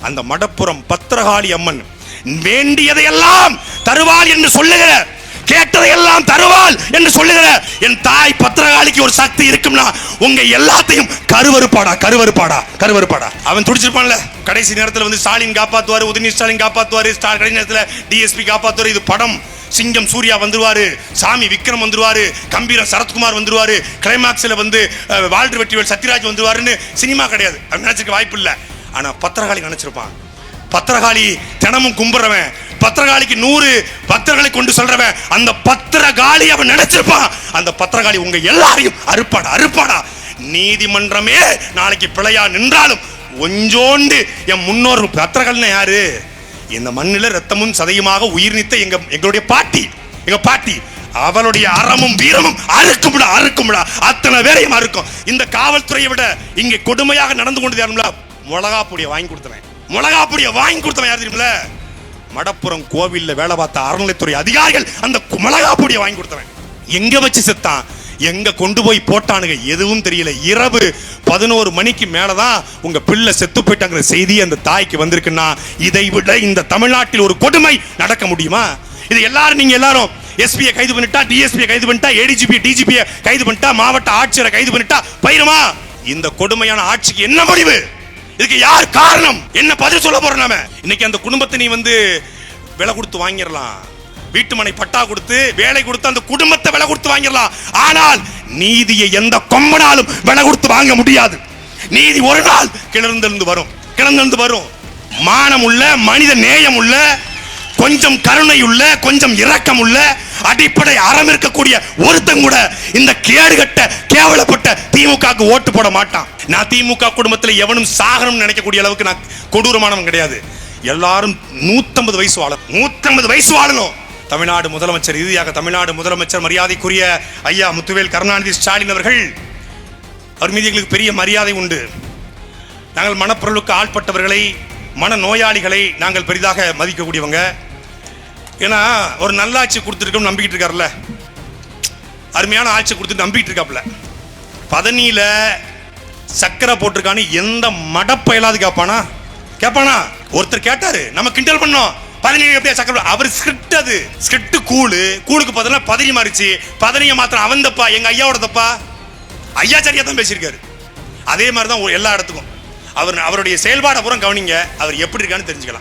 அந்த மடப்புறம் பத்திரகாளி அம்மன் வேண்டியதையெல்லாம் தருவாள் என்று சொல்லுகிற, கேட்டதையெல்லாம் தருவாள் என்று சொல்லுகிற என் தாய் பத்திரகாளிக்கு ஒரு சக்தி இருக்கும்னா உங்க எல்லாத்தையும் கருவறுப்பாடா கருவறுப்பாடா கருவறுப்பாடா. அவன் துடிச்சிருப்பான்ல, கடைசி நேரத்தில் வந்து ஸ்டாலின் காப்பாத்துவாரு, உதயநிதி ஸ்டாலின் காப்பாத்துவாரு, கடைசி நேரத்தில் டிஎஸ்பி காப்பாத்துவாரு. இது படம். சிங்கம் சூர்யா வந்துருவாரு, சாமி விக்ரம் வந்துருவாரு, கம்பீரம் சரத்குமார் வந்துருவாரு, கிளைமாக்ஸ்ல வந்து வால்டர் வெற்றிவேல் சத்யராஜ் வந்துருவாருன்னு சினிமா கிடையாது. அவன் நினைச்சிருக்க வாய்ப்பு இல்லை. ஆனா பத்திரகாளி நினைச்சிருப்பான். பத்திரகாளி தினமும் கும்பிடுறவன், பத்திரகாளிக்கு 100 பத்திரங்களை கொண்டு சொல்றவன், அந்த பத்திரகாளி அவன் நினைச்சிருப்பான். அந்த பத்திரகாளி உங்க எல்லாரையும் அறுப்பாடா அறுப்பாடா. நீதிமன்றமே நாளைக்கு பிழையா நின்றாலும் கொஞ்சோண்டு என் முன்னோர்கள். பத்திரகாளினா யாரு? இந்த மண்ணில் ரத்தமும் சதையுமாக உயிர் நீத்த எங்களுடைய பாட்டி, எங்க பாட்டி. அவளுடைய அறமும் வீரமும் அறுக்கும்டா அறுக்கும்டா, அத்தனை வேலையும் அறுக்கும். இந்த காவல்துறையை விட இங்கே கொடுமையாக நடந்து கொண்டு யாருங்களா? மிளகா பொடியை வாங்கி கொடுத்தவன், மிளகா பொடியை வாங்கி கொடுத்தவன் யார் தெரியுமில்ல? மடப்புறம் கோவில்ல வேலை பார்த்த அறநிலைத்துறை அதிகாரிகள் அந்த மிளகா பொடியை வாங்கி கொடுத்தவன். எங்க வச்சு செத்தான், எங்க கொண்டு போய் போட்டானுங்க எதுவும் தெரியல. இரவு 11 மணிக்கு மேலதான் உங்க பிள்ளை செத்து போயிட்டாங்கிற செய்தி அந்த தாய்க்கு வந்திருக்குன்னா இதை விட இந்த தமிழ்நாட்டில் ஒரு கொடுமை நடக்க முடியுமா? இது எல்லாரும் நீங்க எல்லாரும் எஸ்பியை கைது பண்ணிட்டா, டிஎஸ்பியை கைது பண்ணிட்டா, ஏடிஜிபி டிஜிபியை கைது பண்ணிட்டா, மாவட்ட ஆட்சியரை கைது பண்ணிட்டா பயிருமா? இந்த கொடுமையான ஆட்சிக்கு என்ன முடிவு? இதுக்கு யார் காரணம்? என்ன பதில் சொல்ல போறோம் நாம? இன்னைக்கு அந்த குடும்பத்தை நீ வந்து விலை கொடுத்து வாங்கிடலாம், வீட்டு மனை பட்டா கொடுத்து வேலை கொடுத்து அந்த குடும்பத்தை விலை கொடுத்து வாங்கிடலாம். ஆனால் நீதியை எந்த கொம்பனாலும் விலை கொடுத்து வாங்க முடியாது. நீதி ஒரு நாள் கிளர்ந்தெழுந்து வரும், கிளர்ந்தெழுந்து வரும். மானம் உள்ள, மனித நேயம் உள்ள, கொஞ்சம் கருணை உள்ள, கொஞ்சம் இரக்கம் உள்ள, அடிப்படை அறம் இருக்கக்கூடிய ஒருத்தன் கூட இந்த கேடுகட்ட கேவலப்பட்ட திமுகவுக்கு ஓட்டு போட மாட்டான். நான் திமுக குடும்பத்தில் எவனும் சாகனம் நினைக்கக்கூடிய அளவுக்கு நான் கொடூரமானவன் கிடையாது. எல்லாரும் 150 வயசு வாழணும், 150 வயசு வாழணும். தமிழ்நாடு முதலமைச்சர், இறுதியாக தமிழ்நாடு முதலமைச்சர் மரியாதைக்குரிய ஐயா முத்துவேல் கருணாநிதி ஸ்டாலின் அவர்கள், அவர் மீது எங்களுக்கு பெரிய மரியாதை உண்டு. நாங்கள் மனப்பொருளுக்கு ஆள்பட்டவர்களை, மன நோயாளிகளை நாங்கள் பெரிதாக மதிக்கக்கூடியவங்க. ஏன்னா ஒரு நல்லாட்சி கொடுத்துருக்கோம் நம்பிக்கிட்டு இருக்காருல்ல, அருமையான ஆட்சி கொடுத்துட்டு நம்பிக்கிட்டு இருக்காப்புல. பதனியில சக்கரை போட்டிருக்கான்னு எந்த மடப்பயலாது கேட்பானா? கேட்பானா? ஒருத்தர் கேட்டாரு, நம்ம கிண்டல் பண்ணோம், பதனியை எப்படியா சக்கரை? அவர் ஸ்கிரிப்ட், அது ஸ்கிரிப்ட் கூழுக்கு பதிலாக பதனி மாறிச்சு. பதனியை மாத்திரம் அவன் தப்பா, எங்க ஐயாவோட தப்பா? ஐயா சரியா தான் பேசியிருக்காரு. அதே மாதிரி தான் எல்லா இடத்துக்கும் அவருடைய செயல்பாடை பூரா கவனிங்க, அவர் எப்படி இருக்கான்னு தெரிஞ்சுக்கலாம்.